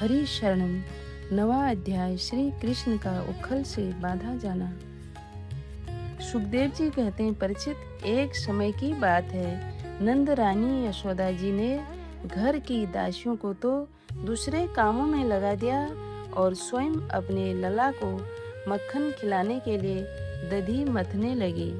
हरि शरणम। नवा अध्याय श्री कृष्ण का उखल से बांधा जाना। सुखदेव जी कहते हैं, परीक्षित, एक समय की बात है, नंद रानी यशोदा जी ने घर की दासियों को तो दूसरे कामों में लगा दिया और स्वयं अपने लला को मक्खन खिलाने के लिए दधी मथने लगी।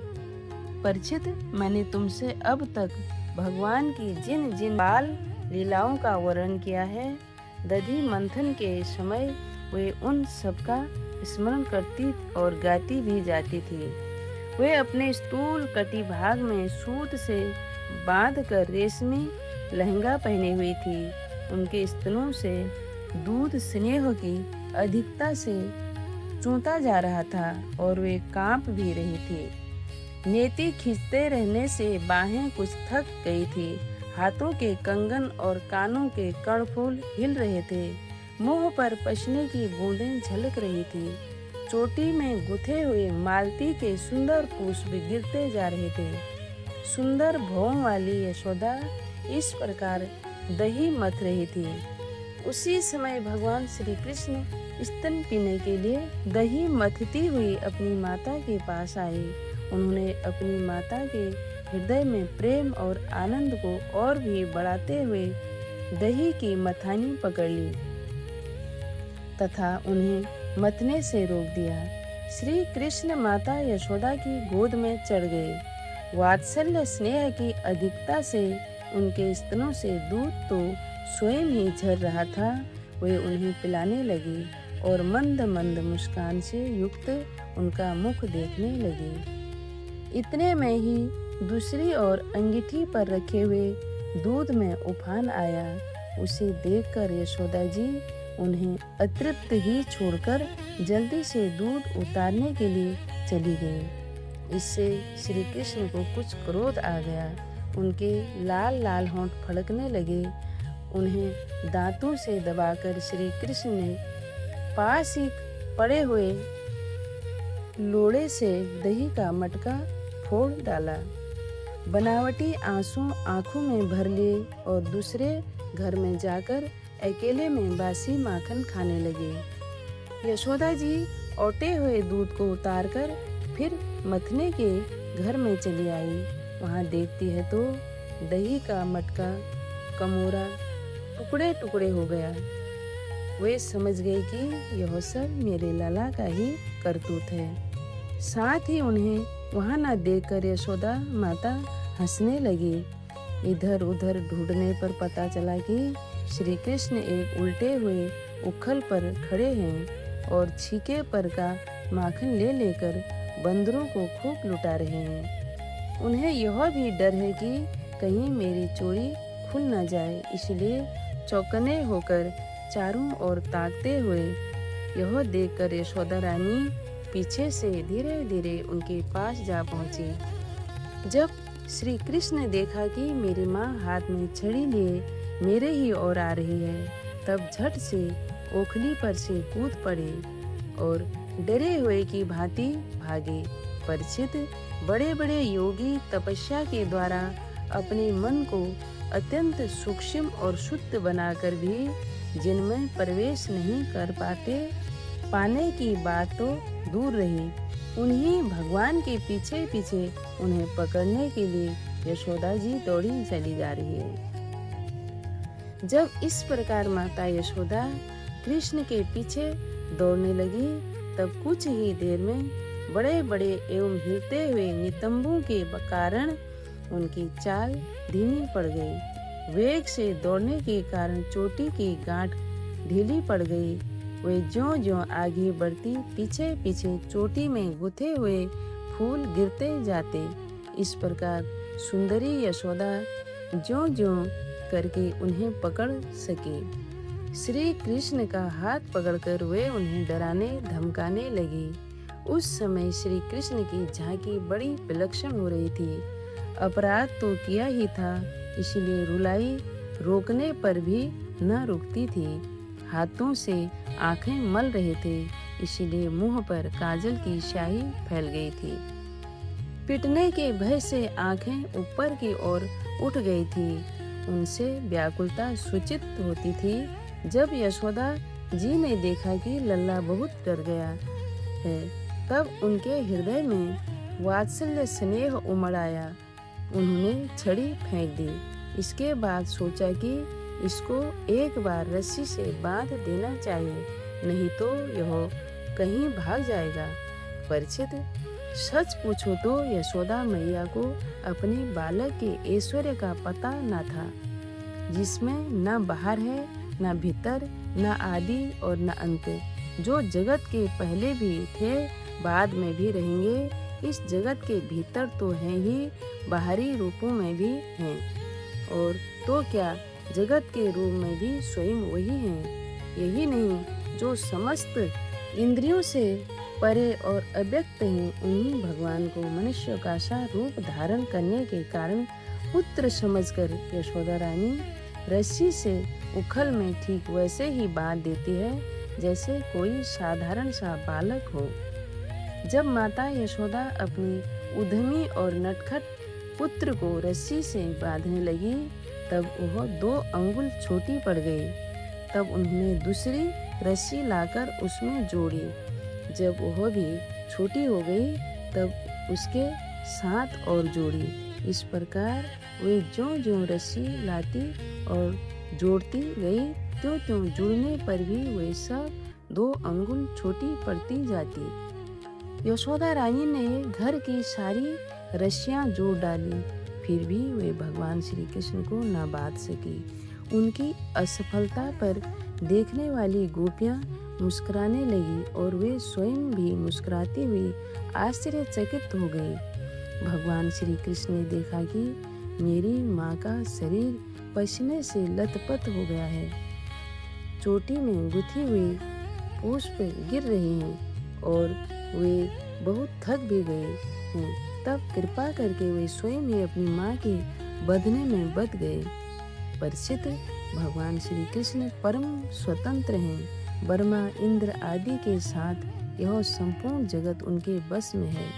परीक्षित, मैंने तुमसे अब तक भगवान की जिन जिन बाल लीलाओं का वर्णन किया है, दधी मंथन के समय वे उन सब का स्मरण करती और गाती भी जाती थी। वे अपने स्थूल कटी भाग में सूत से बांधकर रेशमी लहंगा पहनी हुई थी। उनके स्तनों से दूध स्नेह की अधिकता से चूता जा रहा था और वे कांप भी रही थी। नेति खींचते रहने से बाहें कुछ थक गई थी। हाथों के कंगन और कानों के कर्णफूल हिल रहे थे। मुंह पर पसीने की बूंदें झलक रही थी। चोटी में गुथे हुए मालती के सुंदर पुष्प गिरते जा रहे थे। सुंदर भौं वाली यशोदा इस प्रकार दही मथ रही थी। उसी समय भगवान श्री कृष्ण स्तन पीने के लिए दही मथती हुई अपनी माता के पास आई। उन्होंने अपनी माता के हृदय में प्रेम और आनंद को और भी बढ़ाते हुए दही की मथानी पकड़ ली तथा उन्हें मथने से रोक दिया। श्री कृष्ण माता यशोदा की गोद में चढ़ गए। वात्सल्य स्नेह की अधिकता से उनके स्तनों से दूध तो स्वयं ही झर रहा था। वे उन्हें पिलाने लगी और मंद मंद मुस्कान से युक्त उनका मुख देखने लगी। इतने में ही दूसरी ओर अंगीठी पर रखे हुए दूध में उफान आया। उसे देखकर यशोदा जी उन्हें अतृप्त ही छोड़कर जल्दी से दूध उतारने के लिए चली गई। इससे श्री कृष्ण को कुछ क्रोध आ गया। उनके लाल लाल होंठ फड़कने लगे। उन्हें दांतों से दबाकर श्री कृष्ण ने पास ही पड़े हुए लोड़े से दही का मटका फोड़ डाला। बनावटी आंसू आंखों में भर लिए और दूसरे घर में जाकर अकेले में बासी माखन खाने लगे। यशोदा जी औटे हुए दूध को उतारकर फिर मथने के घर में चली आई। वहां देखती है तो दही का मटका कमोरा टुकड़े टुकड़े हो गया। वे समझ गई कि यह सब मेरे लाला का ही करतूत है। साथ ही उन्हें वहां न देखकर यशोदा माता हंसने लगी। इधर उधर ढूंढने पर पता चला कि श्री कृष्ण एक उल्टे हुए उखल पर खड़े हैं और छीके पर का माखन ले लेकर बंदरों को खूब लुटा रहे हैं। उन्हें यह भी डर है कि कहीं मेरी चोरी खुल न जाए, इसलिए चौकने होकर चारों ओर ताकते हुए यह देखकर यशोदा रानी पीछे से धीरे धीरे उनके पास जा पहुंची। जब श्री कृष्ण ने देखा कि मेरी माँ हाथ में छड़ी लिए मेरे ही ओर आ रही है, तब झट से ओखली पर से कूद पड़े और डरे हुए की भांति भागे। परीक्षित, बड़े बड़े योगी तपस्या के द्वारा अपने मन को अत्यंत सूक्ष्म और शुद्ध बनाकर भी जिनमें प्रवेश नहीं कर पाने की बात तो दूर रही, उन्हीं भगवान के पीछे पीछे उन्हें पकड़ने के लिए यशोदा जी दौड़ी चली जा रही है। जब इस प्रकार माता यशोदा कृष्ण के पीछे दौड़ने लगी, तब कुछ ही देर में बड़े बड़े एवं हिलते हुए नितंबों के कारण उनकी चाल धीमी पड़ गई। वेग से दौड़ने के कारण चोटी की गांठ ढीली पड़ गई। वे ज्यों-ज्यों आगे बढ़ती, पीछे पीछे चोटी में गुथे हुए फूल गिरते जाते। इस प्रकार सुंदरी यशोदा ज्यों-ज्यों करके उन्हें पकड़ सके। श्री कृष्ण का हाथ पकड़कर वे उन्हें डराने धमकाने लगी। उस समय श्री कृष्ण की झांकी बड़ी विलक्षण हो रही थी। अपराध तो किया ही था, इसलिए रुलाई रोकने पर भी न रुकती थी। हाथों से आंखें मल रहे थे, इसलिए मुंह पर काजल की स्याही फैल गई थी। पिटने के भय से आंखें ऊपर की ओर उठ गई थी। उनसे व्याकुलता सूचित होती थी। जब यशोदा जी ने देखा कि लल्ला बहुत डर गया है, तब उनके हृदय में वात्सल्य स्नेह उमड़ आया। उन्होंने छड़ी फेंक दी। इसके बाद सोचा कि इसको एक बार रस्सी से बांध देना चाहिए, नहीं तो यह कहीं भाग जाएगा। परीक्षित, सच पूछो तो यशोदा मैया को अपने बालक के ऐश्वर्य का पता न था, जिसमें न बाहर है, न भीतर, न आदि और न अंत, जो जगत के पहले भी थे, बाद में भी रहेंगे। इस जगत के भीतर तो हैं ही, बाहरी रूपों में भी हैं, और तो क्या जगत के रूप में भी स्वयं वही हैं। यही नहीं, जो समस्त इंद्रियों से परे और अव्यक्त हैं, उन्हीं भगवान को मनुष्य का सा रूप धारण करने के कारण पुत्र समझकर यशोदा रानी रस्सी से उखल में ठीक वैसे ही बांध देती है जैसे कोई साधारण सा बालक हो। जब माता यशोदा अपनी उद्यमी और नटखट पुत्र को रस्सी से बांधने लगी, तब वह 2 अंगुल छोटी पड़ गई। तब उन्होंने दूसरी रस्सी लाकर उसमें जोड़ी। जब वह भी छोटी हो गई, तब उसके 7 और जोड़ी। इस प्रकार वे ज्यों-ज्यों रस्सी लाती और जोड़ती गई, त्यों-त्यों जुड़ने पर भी वे सब 2 अंगुल छोटी पड़ती जाती। यशोदा रानी ने घर की सारी रस्सियां जोड़ डाली, फिर भी वे भगवान श्री कृष्ण को न बांध सकी। उनकी असफलता पर देखने वाली गोपियां मुस्कुराने लगी और वे स्वयं भी मुस्कुराती हुई आश्चर्यचकित हो गई। भगवान श्री कृष्ण ने देखा कि मेरी माँ का शरीर पसीने से लथपथ हो गया है, चोटी में गुथी हुई पुष्प गिर रहे हैं और वे बहुत थक भी गए हैं। तब कृपा करके वे स्वयं ही अपनी माँ के बंधने में बंध गए। परीक्षित, भगवान श्री कृष्ण परम स्वतंत्र हैं। ब्रह्मा, इंद्र आदि के साथ यह संपूर्ण जगत उनके बस में है।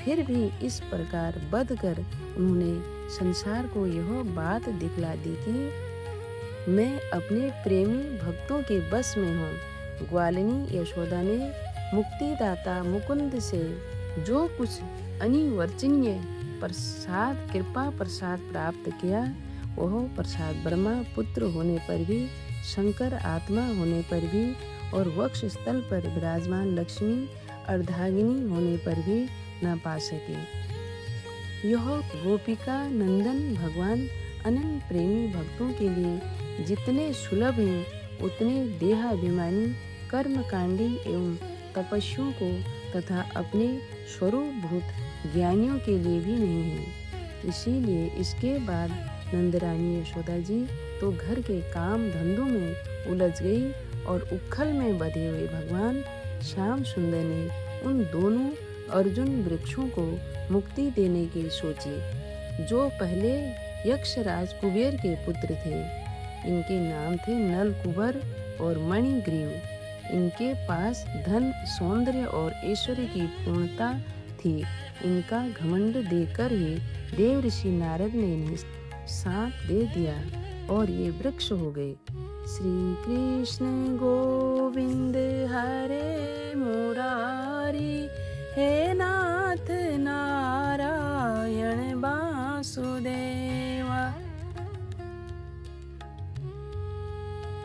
फिर भी इस प्रकार बंध कर उन्होंने संसार को यह बात दिखला दी कि मैं अपने प्रेमी भक्तों के बस में हूँ। ग्वालिनी यशोदा ने मुक्तिदाता मुकुंद से जो कुछ अनिर्वचनीय प्रसाद, कृपा प्रसाद प्राप्त किया, वह प्रसाद ब्रह्मा पुत्र होने पर भी, शंकर आत्मा होने पर भी और वक्ष स्थल पर विराजमान लक्ष्मी अर्धांगिनी होने पर भी न पा सके। यह गोपिका नंदन भगवान अनन्य प्रेमी भक्तों के लिए जितने सुलभ हैं, उतने देहाभिमानी कर्मकांडी एवं तपस्वियों को तथा अपने स्वरूपभूत ज्ञानियों के लिए भी नहीं है। इसीलिए इसके बाद नंदरानी यशोदा जी तो घर के काम धंधों में उलझ गई और उखल में बंधे हुए भगवान श्याम सुंदर ने उन दोनों अर्जुन वृक्षों को मुक्ति देने की सोची, जो पहले यक्षराज कुबेर के पुत्र थे। इनके नाम थे नल कुबर और मणिग्रीव। इनके पास धन, सौंदर्य और ऐश्वर्य की पूर्णता थी। इनका घमंड देखकर ही देव ऋषि नारद ने इन्हें साथ दे दिया और ये वृक्ष हो गए। श्री कृष्ण गोविंद हरे